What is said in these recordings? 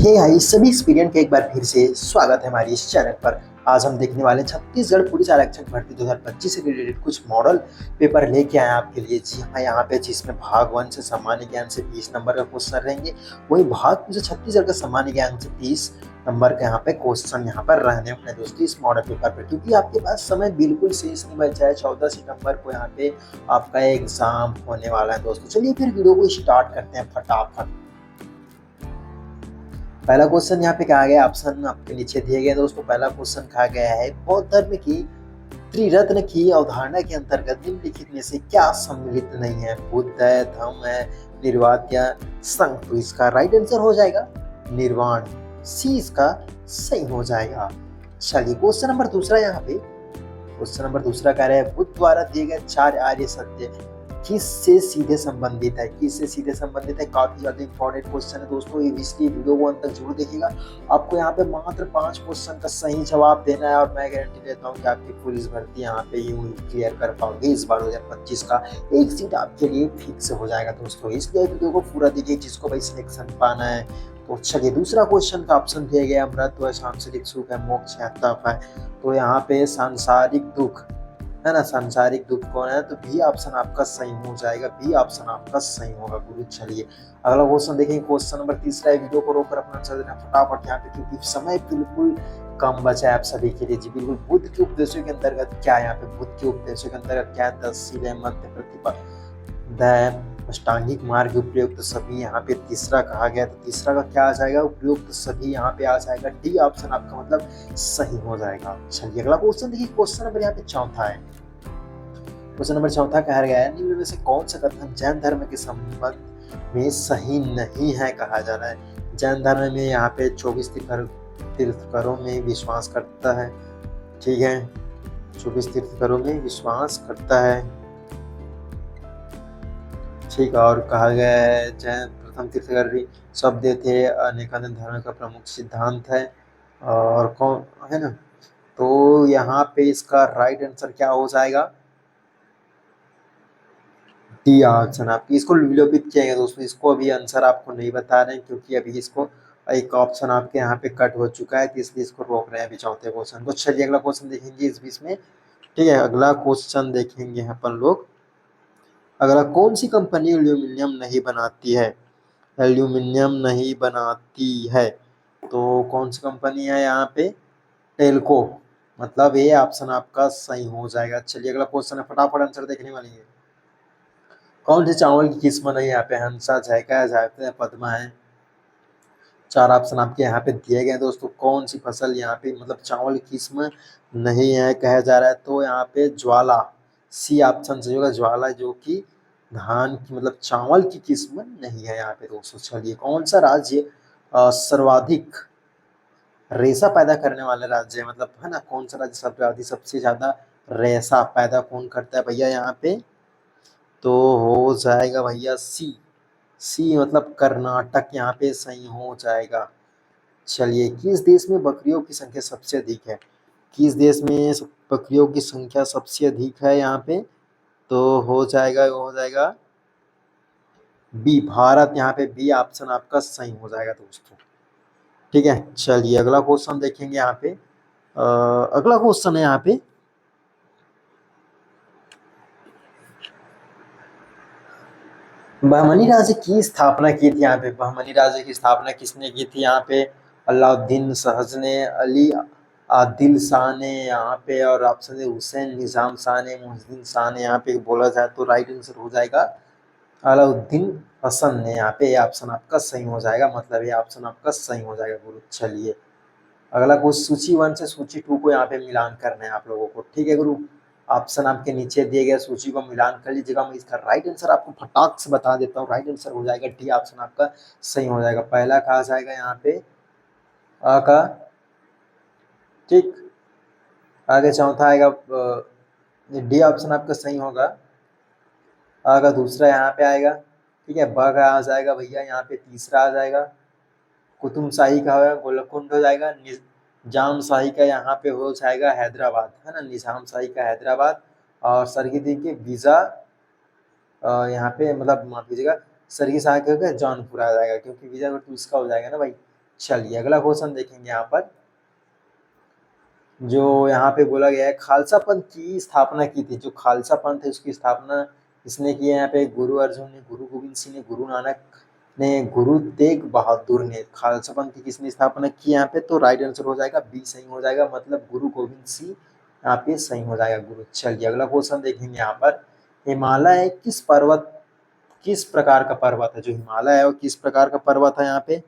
हे हाय सभी एक्सपीरियंट के एक बार फिर से स्वागत है हमारी इस चैनल पर। आज हम देखने वाले हैं छत्तीसगढ़ पुलिस आरक्षक भर्ती 2025 से रिलेटेड कुछ मॉडल पेपर लेके आए हैं आपके लिए। जी हाँ, यहाँ पे जिसमें भाग 1 से सामान्य ज्ञान से 20 नंबर का क्वेश्चन रहेंगे, वही भाग 2 से छत्तीसगढ़ का सामान्य ज्ञान से 30 नंबर का यहाँ पे क्वेश्चन यहाँ पर रहने अपने दोस्तों इस मॉडल पेपर पे। क्योंकि आपके पास समय बिल्कुल शेष नहीं बचा है, 14 सितंबर को यहाँ पे आपका एग्जाम होने वाला है दोस्तों। चलिए फिर वीडियो को स्टार्ट करते हैं फटाफट। पहला क्वेश्चन यहाँ पे कहा गया, ऑप्शन आपके नीचे दिए गए दोस्तों। पहला क्वेश्चन कहा गया है, बौद्ध धर्म की त्रिरत्न की अवधारणा के अंतर्गत निम्नलिखित में से क्या सम्मिलित नहीं है? बुद्ध है, धम्म है, निर्वाद या संघ। तो इसका राइट आंसर हो जाएगा निर्वाण, सी इसका सही हो जाएगा। चलिए क्वेश्चन नंबर दूसरा यहाँ पे, क्वेश्चन नंबर दूसरा कह रहे हैं, बुद्ध द्वारा दिए गए 4 आर्य सत्य किससे सीधे संबंधित है? किससे सीधे संबंधित है? काफी ज्यादा इंपॉर्टेंट क्वेश्चन है दोस्तों, इसलिए वीडियो को अंत तक जरूर देखिएगा। आपको यहाँ पे मात्र 5 क्वेश्चन का सही जवाब देना है और मैं गारंटी देता हूँ कि आपकी पुलिस भर्ती यहाँ पे यूं ही क्लियर कर पाओगे। इस बार 2025 का एक सीट आपके लिए फिक्स हो जाएगा दोस्तों, इसलिए वीडियो को पूरा देखिए जिसको भाई सिलेक्शन पाना है। तो चलिए दूसरा क्वेश्चन का ऑप्शन दिया गया, अमृत व सांसारिक सुख है, मोक्ष है, तप है। तो यहाँ पे सांसारिक दुख है ना, सांसारिक दुख कौन है? तो बी ऑप्शन आपका सही हो जाएगा, बी ऑप्शन आपका सही होगा गुरु। चलिए अगला क्वेश्चन देखेंगे, क्वेश्चन नंबर तीसरा है। वीडियो को रोककर अपना आंसर देना फटाफट यहाँ पे, क्योंकि समय बिल्कुल कम बचा है आप सभी के लिए। जी बिल्कुल, बुद्ध के उपदेशों के अंतर्गत क्या है यहाँ पे? बुद्ध के उपदेशों के अंतर्गत क्या है? 10 सीले मध्य प्रतिपा अष्टांगिक मार्ग उपयुक्त सभी यहाँ पे तीसरा कहा गया। तो तीसरा का क्या आ जाएगा? उपयुक्त सभी यहाँ पे आ जाएगा, डी ऑप्शन आपका मतलब सही हो जाएगा। चलिए अगला क्वेश्चन देखिए, क्वेश्चन नंबर यहाँ पे चौथा है। क्वेश्चन नंबर चौथा कहा गया है, निम्न में से कौन सा कथन जैन धर्म के संबंध में सही नहीं है कहा जा रहा है? जैन धर्म में यहाँ पे 24 तीर्थंकरों में विश्वास करता है, ठीक है, 24 तीर्थंकरों में विश्वास करता है, ठीक। और कहा गया है जैन प्रथम तीर्थंकर शब्द थे, अनेकानंद धर्म का प्रमुख सिद्धांत है, और कौन है ना। तो यहाँ पे इसका राइट आंसर क्या हो जाएगा? D option. आपकी इसको विलोपित किया गया दोस्तों, इसको अभी आंसर आपको नहीं बता रहे हैं क्योंकि अभी इसको एक ऑप्शन आपके यहाँ पे कट हो चुका है, तो इसलिए इसको रोक रहे हैं अभी चौथे क्वेश्चन को। चलिए अगला क्वेश्चन देखेंगे इस बीच में, ठीक है। अगला क्वेश्चन देखेंगे अपन लोग, अगला कौन सी कंपनी एल्यूमिनियम नहीं बनाती है? एल्यूमिनियम नहीं बनाती है, तो कौन सी कंपनी है यहाँ पे? टेल्को, मतलब ये ऑप्शन आपका सही हो जाएगा। चलिए अगला क्वेश्चन है, फटाफट आंसर देखने वाली है। कौन से चावल की किस्म नहीं? यहाँ पे हंसा, जायका, जायफल, पद्मा है। 4 ऑप्शन आपके यहाँ पे दिए गए हैं दोस्तों। कौन सी फसल यहाँ पे मतलब चावल की किस्म नहीं है कहा जा रहा है? तो यहाँ पे ज्वाला, सी ऑप्शन सही होगा, ज्वाला, जो कि धान की मतलब चावल की किस्म नहीं है यहाँ पे दोस्तों। चलिए कौन सा राज्य सर्वाधिक रेशा पैदा करने वाले राज्य है, मतलब है ना, कौन सा राज्य सबसे ज्यादा रेशा पैदा कौन करता है भैया यहाँ पे? तो हो जाएगा भैया सी, सी मतलब कर्नाटक यहाँ पे सही हो जाएगा। चलिए किस देश में बकरियों की संख्या सबसे अधिक है? किस देश में बकरियों की संख्या सबसे अधिक है यहाँ पे? तो हो जाएगा, हो जाएगा बी, भारत। यहाँ पे बी ऑप्शन आपका सही हो जाएगा दोस्तों, ठीक है। चलिए अगला क्वेश्चन देखेंगे यहाँ पे, अगला क्वेश्चन है यहाँ पे, बहमनी राज्य की स्थापना की थी यहाँ पे? बहमनी राज्य की स्थापना किसने की थी यहाँ पे? अलाउद्दीन सहज ने, अली आदिल शाह ने यहाँ पे, और ऑप्शन है हुसैन निजाम शाह ने, मुहिद्दीन शाह ने। यहाँ पे बोला जाए तो राइट आंसर हो जाएगा अलाउद्दीन हसन ने। यहाँ पे ऑप्शन आपका सही हो जाएगा, मतलब ये ऑप्शन आपका सही हो जाएगा गुरु। चलिए अगला कुछ सूची 1 से सूची 2 को यहाँ पे मिलान करना है आप लोगों को, ठीक है गुरु। ऑप्शन आपके नीचे दिए गए सूची को मिलान कर लीजिएगा। मैं इसका राइट आंसर आपको फटाक से बता देता हूँ, राइट आंसर हो जाएगा डी ऑप्शन आपका सही हो जाएगा। पहला कहा जाएगा यहाँ पे अ का, ठीक। आगे चौथा आएगा डी ऑप्शन आपका सही होगा। अ का दूसरा यहाँ पे आएगा, ठीक है। ब का आ जाएगा भैया यहाँ पे तीसरा आ जाएगा। कुतुब शाही का गोलकुंड हो जाएगा। निजाम शाही का यहाँ पे हो जाएगा हैदराबाद, है ना, निजाम शाही का हैदराबाद। और सरगिदी के वीजा यहाँ पे मतलब माफ कीजिएगा, सरगी शाह का जौनपुर आ जाएगा, क्योंकि वीजा तो इसका हो जाएगा ना भाई, चलिए अगला क्वेश्चन देखेंगे यहाँ पर, जो यहाँ पे बोला गया है खालसा पंथ की स्थापना की थी। जो खालसा पंथ है उसकी स्थापना किसने की है? यहाँ पे गुरु अर्जुन ने, गुरु गोविंद सिंह ने, गुरु नानक ने, गुरु तेग बहादुर ने। खालसा पंथ की किसने स्थापना की यहाँ पे? तो राइट आंसर हो जाएगा बी सही हो जाएगा, मतलब गुरु गोविंद सिंह यहाँ पे सही हो जाएगा गुरु। चलिए अगला क्वेश्चन देखेंगे यहाँ पर, हिमालय किस प्रकार का पर्वत है? जो हिमालय है वो किस प्रकार का पर्वत है यहाँ पे?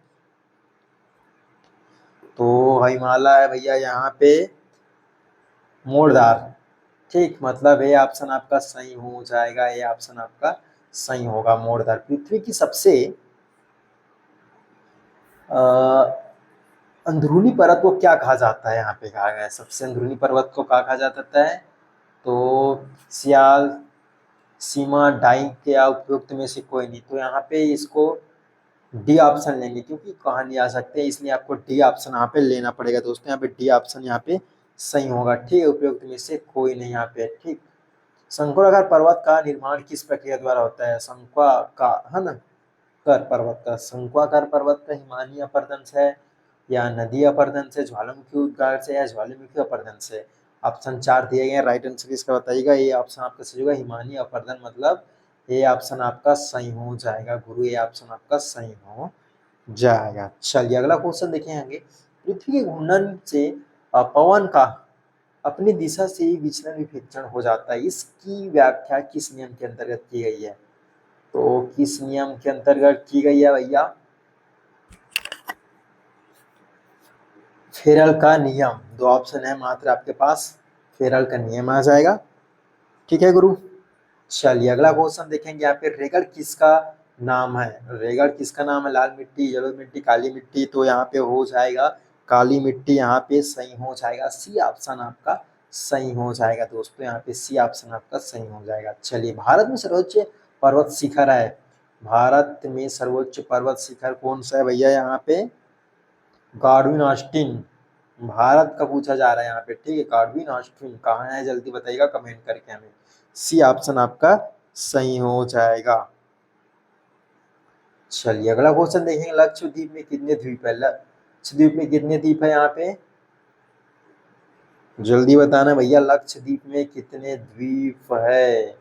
तो हिमालय है भैया यहाँ पे मोड़दार। ठीक, मतलब ये ऑप्शन आपका सही हो जाएगा, ये ऑप्शन आपका सही होगा, मोड़दार। पृथ्वी की सबसे अंदरूनी पर्वत को क्या कहा जाता है? यहाँ पे कहा गया है सबसे अंदरूनी पर्वत को क्या कहा जाता है? तो सियाल, सीमा, डाइंग या उपयुक्त में से कोई नहीं। तो यहाँ पे इसको डी ऑप्शन लेंगे, क्योंकि कहाँ नहीं आ सकते इसलिए आपको डी ऑप्शन यहाँ पे लेना पड़ेगा दोस्तों। यहाँ पे डी ऑप्शन यहाँ पे सही होगा। ठीक है, उपयुक्त में से कोई नहीं यहाँ पे। ठीक, शंकुराकार पर्वत का निर्माण किस प्रक्रिया द्वारा होता है? है ना, कर पर्वत का, शंकुआकार पर्वत का हिमानी अपरदन से, या नदी अपरदन से, ज्वालामुखी उद्गार से, या ज्वालामुखी अपरदन से। ऑप्शन 4 दिए गए हैं, राइट आंसर इसका बताइएगा। ये ऑप्शन आपका सही होगा, हिमानी अपरदन, मतलब ये ऑप्शन आपका सही हो जाएगा गुरु, ये ऑप्शन आपका सही हो जाएगा। चलिए अगला क्वेश्चन देखेंगे, पृथ्वी के घूर्णन से पवन का अपनी दिशा से ही विचलन विभेक्षण हो जाता है, इसकी व्याख्या किस नियम के अंतर्गत की गई है? तो किस नियम के अंतर्गत की गई है भैया? फेरल का नियम। दो ऑप्शन है मात्र आपके पास, फेरल का नियम आ जाएगा। ठीक है गुरु। चलिए अगला क्वेश्चन देखेंगे, यहाँ पे रेगड़ किसका नाम है? रेगड़ किसका नाम है? लाल मिट्टी, येलो मिट्टी, काली मिट्टी। तो यहाँ पे हो जाएगा काली मिट्टी, यहाँ पे सही हो जाएगा, सी ऑप्शन आपका सही हो जाएगा दोस्तों, यहाँ पे सी ऑप्शन आपका सही हो जाएगा। चलिए भारत में सर्वोच्च पर्वत शिखर है, भारत में सर्वोच्च पर्वत शिखर कौन सा है भैया? यहाँ पे गार्डविन ऑस्टिन, भारत का पूछा जा रहा है यहाँ पे। ठीक है, गार्डविन ऑस्टिन कहाँ है जल्दी बताइएगा कमेंट करके हमें। सी ऑप्शन आपका सही हो जाएगा। चलिए अगला क्वेश्चन देखेंगे, लक्षद्वीप में कितने द्वीप है? लक्षद्वीप में कितने द्वीप है यहाँ पे? जल्दी बताना भैया, लक्षद्वीप में कितने द्वीप है?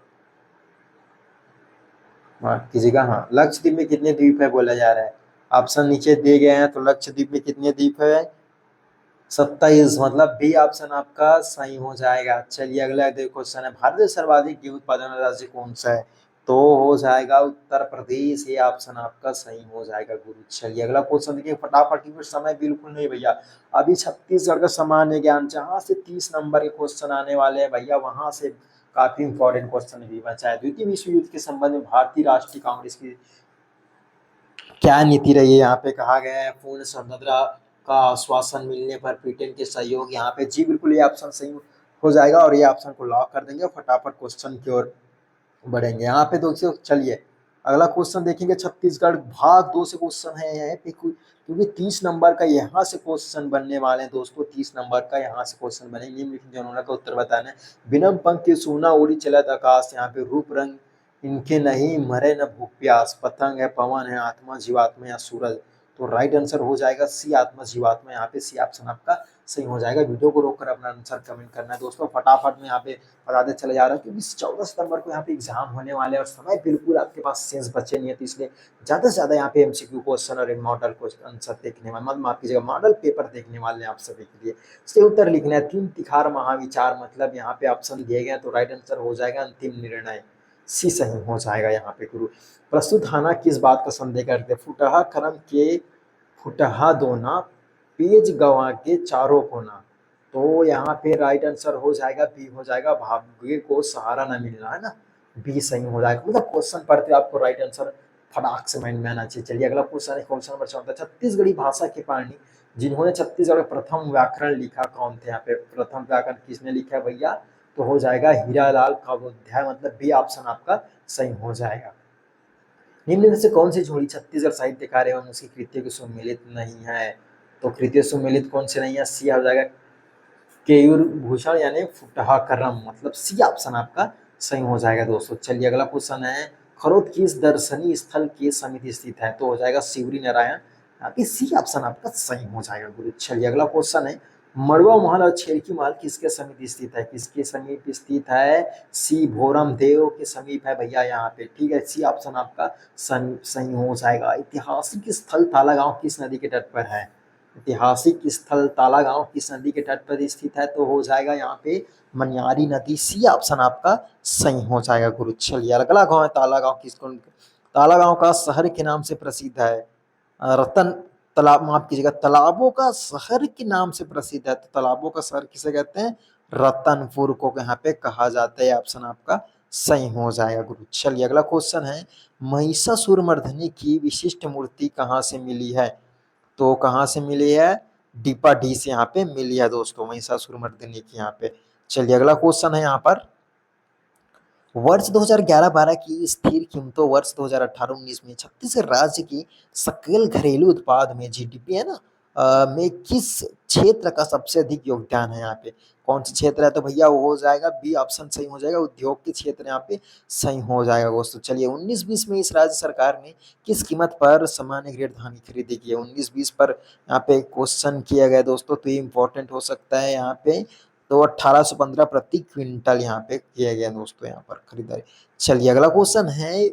माफ कीजिएगा, हाँ, लक्षद्वीप में कितने द्वीप है बोला जा रहा है। ऑप्शन नीचे दिए गए हैं, तो लक्षद्वीप में कितने द्वीप है? 27, मतलब बी ऑप्शन आपका सही हो जाएगा। चलिए अगला क्वेश्चन है, भारत में सर्वाधिक गेहूं उत्पादन वाला राज्य कौन सा है? तो हो जाएगा उत्तर प्रदेश, ये ऑप्शन आपका सही हो जाएगा गुरु। चलिए अगला क्वेश्चन देखिए फटाफट, क्योंकि समय बिल्कुल नहीं भैया, अभी छत्तीसगढ़ का सामान्य ज्ञान जहाँ से 30 नंबर के क्वेश्चन आने वाले हैं भैया, वहां से काफी इंपॉर्टेंट क्वेश्चन भी बचा है। द्वितीय विश्व युद्ध के संबंध में भारतीय राष्ट्रीय कांग्रेस की क्या नीति रही है? यहाँ पे कहा गया है पूर्ण स्वतंत्रता का आश्वासन मिलने पर ब्रिटेन के सहयोग। यहाँ पे जी बिल्कुल ये ऑप्शन सही हो जाएगा, और ये ऑप्शन को लॉक कर देंगे, फटाफट क्वेश्चन की ओर बढ़ेंगे। यहाँ पे दोस्तों चलिए अगला क्वेश्चन देखेंगे, छत्तीसगढ़ भाग 2 से क्वेश्चन है यहाँ पे, क्योंकि 30 नंबर का यहाँ से क्वेश्चन बनने वाले हैं दोस्तों, 30 नंबर का यहाँ से क्वेश्चन बनेंगे। निम्नलिखित जनगणना का उत्तर बताना है। बिनम पंख सोना उड़ी चलत आकाश, यहाँ पे रूप रंग इनके नहीं, मरे न भूख प्यास, पतंग है, पवन है, आत्मा जीवात्मा या सूरज। तो राइट आंसर हो जाएगा सी आत्मा जीवात्मा, यहाँ पे सी ऑप्शन आपका सही हो जाएगा। वीडियो को रोककर अपना आंसर कमेंट करना है दोस्तों, फटाफट में यहाँ पे बताते चले जा रहा हूँ, क्योंकि 14 सितंबर को यहाँ पे एग्जाम होने वाले हैं और समय बिल्कुल आपके पास शेष बचे नहीं है, तो इसलिए ज्यादा से ज्यादा यहाँ पे एमसीक्यू क्वेश्चन और मॉडल क्वेश्चन आंसर देखने वाले, माफ कीजिएगा, मॉडल पेपर देखने वाले हैं आप सभी के लिए। इसके उत्तर लिखना है, 3 तिखार महाविचार, मतलब यहाँ पे ऑप्शन दिए गए, तो राइट आंसर हो जाएगा अंतिम निर्णय, सी सही हो जाएगा यहाँ पे गुरु। प्रस्तुत खाना किस बात का संदेह करते? फुटहा करम के फुटहा दोना, पेज गवा के चारों कोना। तो यहाँ पे राइट आंसर हो जाएगा बी हो जाएगा, भाग्य को सहारा न मिलना, है ना, बी सही हो जाएगा। मतलब क्वेश्चन पढ़ते आपको राइट आंसर फटाक से माइंड में आना चाहिए। चलिए अगला क्वेश्चन है, क्वेश्चन नंबर 14, छत्तीसगढ़ी भाषा के पाणी जिन्होंने छत्तीसगढ़ में प्रथम व्याकरण लिखा कौन थे? यहाँ पे प्रथम व्याकरण किसने लिखा है भैया? तो हो जाएगा हीरालाल कावोध्याय, मतलब बी ऑप्शन आपका सही हो जाएगा। निम्न में से कौन सी जोड़ी छत्तीसगढ़ साहित्यकार एवं उसकी कृतियों के सुमेलित नहीं है? तो कृतियों सुमेलित कौन से नहीं है? सी हो जाएगा केयूर भूषण यानी फुटहा करम, मतलब सी ऑप्शन आपका सही हो जाएगा दोस्तों। चलिए अगला क्वेश्चन है, खरोद किस दर्शनीय स्थल के समीप स्थित है? तो हो जाएगा शिवरी नारायण यहाँ पे सी ऑप्शन आपका सही हो जाएगा गुरु। चलिए अगला क्वेश्चन है, मड़वा महल और छेरकी महल किसके समीप स्थित है? किसके समीप स्थित है? सी भोरम देव के समीप है भैया यहाँ पे, ठीक है। सी ऑप्शन आपका सही हो जाएगा। ऐतिहासिक स्थल ताला गांव किस नदी के तट पर है? ऐतिहासिक स्थल ताला गांव किस नदी के तट पर स्थित है? तो हो जाएगा यहाँ पे मनियारी नदी। सी ऑप्शन आपका सही हो जाएगा गुरु। चलिए अगला गांव है ताला गांव, किसको ताला गांव का शहर के नाम से प्रसिद्ध है? रतन तालाब, माफ कीजिएगा, तालाबों का शहर के नाम से प्रसिद्ध है, तो तालाबों का शहर किसे कहते हैं? रतनपुर को यहाँ पे कहा जाता है। ऑप्शन आपका सही हो जाएगा गुरु। चलिए अगला क्वेश्चन है, महिषासुरमर्दिनी की विशिष्ट मूर्ति कहाँ से मिली है? तो कहाँ से मिली है? डीपाढी से यहाँ पे मिली है दोस्तों, महिषासुरमर्दिनी की यहाँ पे। चलिए अगला क्वेश्चन है यहाँ पर, वर्ष 2011-12 की स्थिर कीमतों वर्ष 2018-19 में छत्तीसगढ़ राज्य की सकल घरेलू उत्पाद में, जीडीपी है ना, में किस क्षेत्र का सबसे अधिक योगदान है? यहाँ पे कौन सा क्षेत्र है? तो भैया वो हो जाएगा बी ऑप्शन सही हो जाएगा, उद्योग के क्षेत्र यहाँ पे सही हो जाएगा दोस्तों। चलिए 19-20 में इस राज्य सरकार ने किस कीमत पर सामान्य ग्रेड धान की खरीदी की है? 19-20 पर यहाँ पे क्वेश्चन किया गया दोस्तों, तो ये इंपॉर्टेंट हो सकता है यहाँ पे। तो 1815 प्रति क्विंटल यहाँ पे किया गया दोस्तों यहाँ पर खरीदारी। चलिए अगला क्वेश्चन है,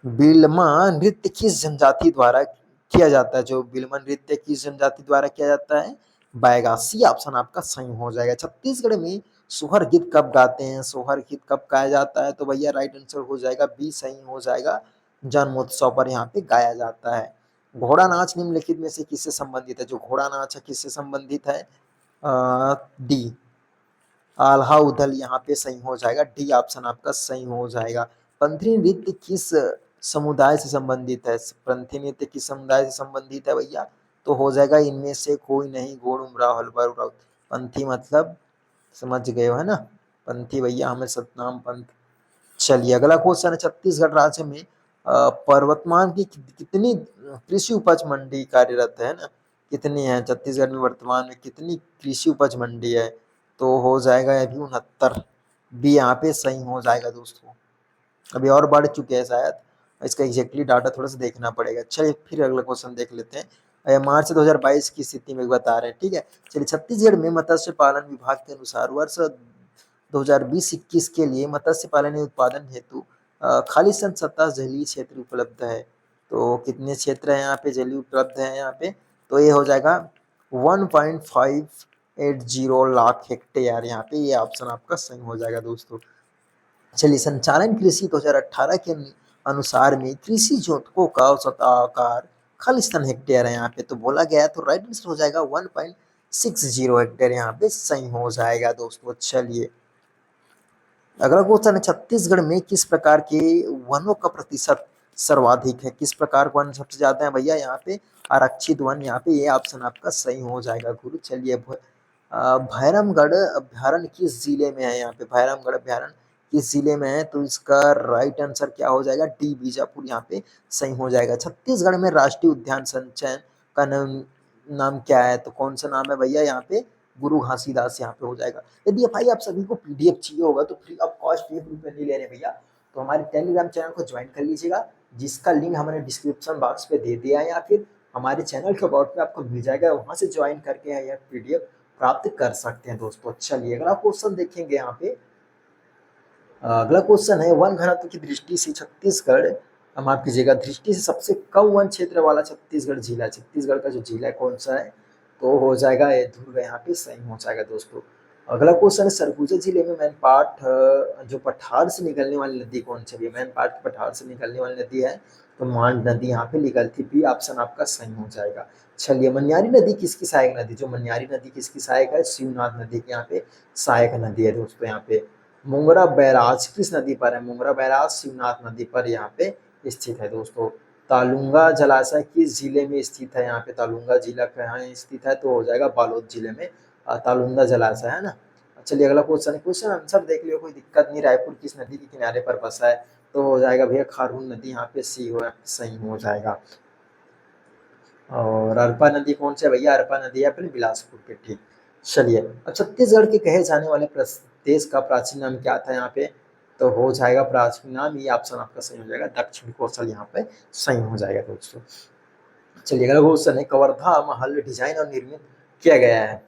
बिलमा नृत्य किस जनजाति द्वारा किया जाता है? जो बिलमा नृत्य किस जनजाति द्वारा किया जाता है? बाएगा। सी ऑप्शन आपका सही हो जाएगा। छत्तीसगढ़ में सोहर गीत कब गाते हैं? सोहर गीत कब गाया जाता है? तो भैया राइट आंसर हो जाएगा बी सही हो जाएगा, जन्मोत्सव पर यहाँ पे गाया जाता है। घोड़ा नाच निम्नलिखित में से किससे संबंधित है? जो घोड़ा नाच है किससे संबंधित है? डी आल्हा उदल यहाँ पे सही हो जाएगा, डी ऑप्शन आपका सही हो जाएगा। पंथी नृत्य किस समुदाय से संबंधित है? पंथी नृत्य किस समुदाय से संबंधित है भैया? तो हो जाएगा इनमें से कोई नहीं, गोड़ उमराव हलबर उराव। पंथी मतलब समझ गए हो है ना, पंथी भैया हमें सतनाम पंथ। चलिए अगला क्वेश्चन है, छत्तीसगढ़ राज्य में वर्तमान की कितनी कृषि उपज मंडी कार्यरत है ना? कितनी है छत्तीसगढ़ में वर्तमान में, कितनी कृषि उपज मंडी है? तो हो जाएगा अभी 69, बी यहाँ पे सही हो जाएगा दोस्तों। अभी और बढ़ चुके हैं शायद, इसका एग्जैक्टली डाटा थोड़ा सा देखना पड़ेगा। चलिए फिर अगला क्वेश्चन देख लेते हैं, मार्च 2022 की स्थिति में बता रहे हैं, ठीक है। चलिए छत्तीसगढ़ में मत्स्य पालन विभाग के अनुसार वर्ष 2020-21 के लिए मत्स्य पालन उत्पादन हेतु खालिस्तान 27 जलीय क्षेत्र उपलब्ध है। तो कितने क्षेत्र है यहाँ पे जलीय उपलब्ध है यहाँ पे? तो ये हो जाएगा 1.580 लाख हेक्टेयर यहाँ पे, ये ऑप्शन आपका सही हो जाएगा दोस्तों। चलिए संचालन कृषि 2018 के अनुसार में कृषि जोतकों का औसत आकार खालिस्तान हेक्टेयर है यहाँ पे, तो बोला गया है, तो राइट आंसर हो जाएगा 1.60 हेक्टेयर यहाँ पे सही हो जाएगा दोस्तों। चलिए अगला क्वेश्चन है, छत्तीसगढ़ में किस प्रकार के वनों का प्रतिशत सर्वाधिक है? किस प्रकार के वन सबसे ज्यादा है भैया? यहाँ पे आरक्षित वन, यहाँ पे ये ऑप्शन आपका सही हो जाएगा गुरु। चलिए भैरमगढ़ अभ्यारण्य किस जिले में है? यहाँ पे भैरमगढ़ अभ्यारण्य किस जिले में है? तो इसका राइट आंसर क्या हो जाएगा? डी बीजापुर यहाँ पे सही हो जाएगा। छत्तीसगढ़ में राष्ट्रीय उद्यान संचयन का नाम क्या है? तो कौन सा नाम है भैया? यहाँ पे गुरु घासीदास यहाँ पे हो जाएगा। यदि भाई आप सभी को पीडीएफ चाहिए होगा तो फ्री ऑफ कॉस्ट ये ग्रुप में नहीं ले रहे भैया, तो हमारे टेलीग्राम चैनल को ज्वाइन कर लीजिएगा, जिसका लिंक हमने डिस्क्रिप्शन बॉक्स पे दे दिया है, या फिर हमारे चैनल के अबाउट पे आपको मिल जाएगा, वहां से ज्वाइन करके यह पीडीएफ प्राप्त कर सकते हैं दोस्तों। चलिए अगला क्वेश्चन देखेंगे यहाँ पे। अगला क्वेश्चन है, वन घनत्व की दृष्टि से छत्तीसगढ़, माफ कीजिएगा, दृष्टि से सबसे कम वन क्षेत्र वाला छत्तीसगढ़ जिला, छत्तीसगढ़ का जो जिला है कौन सा है? तो हो जाएगा ये दुर्ग यहाँ पे सही हो जाएगा दोस्तों। अगला क्वेश्चन है, सरगुजा जिले में मैनपाट जो पठार से निकलने वाली नदी कौन सी है? मैनपाट पठार से निकलने वाली नदी है तो मांड नदी यहाँ पे निकलती, बी ऑप्शन आपका सही हो जाएगा। चलिए मनियारी नदी किसकी सहायक नदी? जो मनियारी नदी किसकी सहायक है? शिवनाथ नदी की यहाँ पे सहायक नदी है दोस्तों। यहाँ पे मुंगरा बैराज किस नदी पर है? मुंगरा बैराज शिवनाथ नदी पर यहाँ पे स्थित है दोस्तों। तालुंगा जलाशय किस जिले में स्थित है? यहाँ पे तालुंगा जिला कहाँ स्थित है? तो हो जाएगा बालोद जिले में तालुंगा जलाशय है ना। चलिए अगला क्वेश्चन है, क्वेश्चन आंसर देख लियो, कोई दिक्कत नहीं। रायपुर किस नदी के किनारे पर बसा है? तो हो जाएगा भैया खारून नदी, यहाँ पे सी हो सही हो जाएगा। और अरपा नदी कौन सी है भैया? अरपा नदी है अपने बिलासपुर पे, ठीक। चलिए अब छत्तीसगढ़ के कहे जाने वाले देश का प्राचीन नाम क्या था यहाँ पे? तो हो जाएगा प्राचीन नाम, ये ऑप्शन आपका सही हो जाएगा, दक्षिण कौशल यहाँ पे सही हो जाएगा दोस्तों। चलिए अगला क्वेश्चन है, कवर्धा महल डिजाइन और निर्मित किया गया है।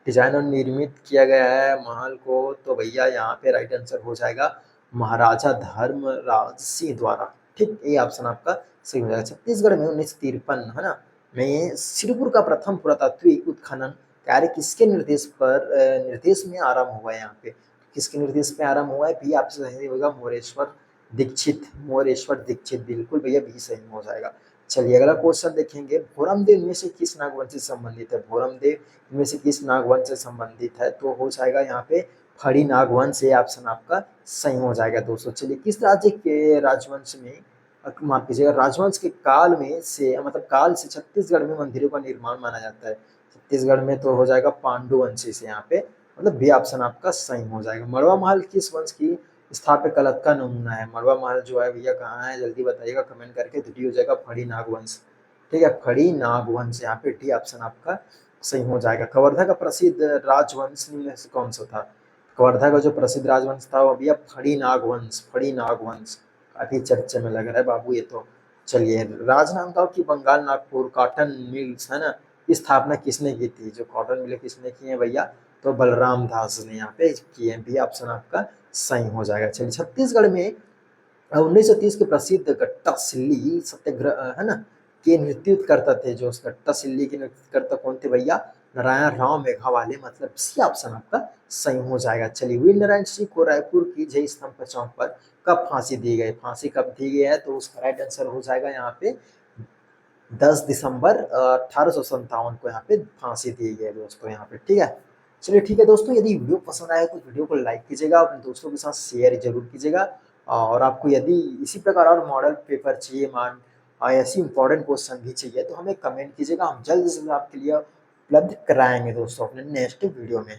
डिजाइन और निर्मित किया गया है महल को, तो भैया यहाँ पे राइट आंसर हो जाएगा महाराजा धर्मराज सिंह द्वारा। ठीक, ये ऑप्शन आपका सही हो जाएगा। छत्तीसगढ़ में 1953 है ना में सिरपुर का प्रथम पुरातात्विक उत्खनन कार्य किसके निर्देश में आरंभ हुआ है? यहाँ पे किसके निर्देश में आरंभ हुआ है? भी आपसे सही होगा मोरेश्वर दीक्षित। मोरेश्वर दीक्षित, बिल्कुल भैया भी सही हो जाएगा। चलिए अगला क्वेश्चन देखेंगे, भोरमदेव इनमें से किस नागवंश से संबंधित है? भोरमदेव इनमें से किस नागवंश से संबंधित है? तो हो जाएगा यहाँ पे फड़ी नागवंश, ये ऑप्शन आपका सही हो जाएगा दोस्तों। चलिए किस राज्य के राजवंश में, माफ कीजिएगा, राजवंश के काल में से मतलब काल से छत्तीसगढ़ में मंदिरों का निर्माण माना जाता है? छत्तीसगढ़ में तो हो जाएगा पांडु वंशी से, यहाँ पे मतलब बी ऑप्शन आपका सही हो जाएगा। मड़वा महल किस वंश की स्थापत्य कला का नमूना है? मड़वा महल जो है भैया कहाँ है, जल्दी बताइएगा कमेंट करके। तो डी हो जाएगा फड़ी नागवंश। ठीक है, फड़ी नागवंश, यहाँ पे डी ऑप्शन आपका सही हो जाएगा। कवर्धा का प्रसिद्ध राजवंश में से कौन सा था? कवर्धा का जो प्रसिद्ध राजवंश था वो भैया फड़ी नागवंश। फड़ी नागवंश काफी चर्चे में लग रहा है बाबू ये तो। चलिए, राजनांदगांव की बंगाल नागपुर कॉटन मिल्स है ना, की स्थापना किसने की थी? जो कॉटन मिल किसने की है भैया? तो बलराम दास ने यहाँ पे किए हैं। भी ऑप्शन आपका सही हो जाएगा। चलिए, छत्तीसगढ़ में 1930 के प्रसिद्ध गट्टा सिल्ली सत्याग्रह है ना के नेतृत्वकर्ता थे। जो उस गट्टा सिल्ली के नेतृत्वकर्ता कौन थे भैया? नारायण राव मेघावाले, मतलब सी ऑप्शन आपका सही हो जाएगा। चलिए, वीर नारायण सिंह को रायपुर की जय स्तंभ चौक पर कब फांसी दी गई? फांसी कब दी गई है? तो उसका राइट आंसर हो जाएगा यहाँ पे 10 दिसंबर 1857 को यहाँ पे फांसी दी गई है दोस्तों यहाँ पे। ठीक है, चलिए ठीक है दोस्तों, यदि वीडियो पसंद आए तो वीडियो को लाइक कीजिएगा, अपने दोस्तों के साथ शेयर जरूर कीजिएगा। और आपको यदि इसी प्रकार और मॉडल पेपर चाहिए, ऐसी इंपॉर्टेंट क्वेश्चन भी चाहिए, तो हमें कमेंट कीजिएगा, हम जल्द से जल्द आपके लिए उपलब्ध कराएंगे दोस्तों अपने नेक्स्ट वीडियो में।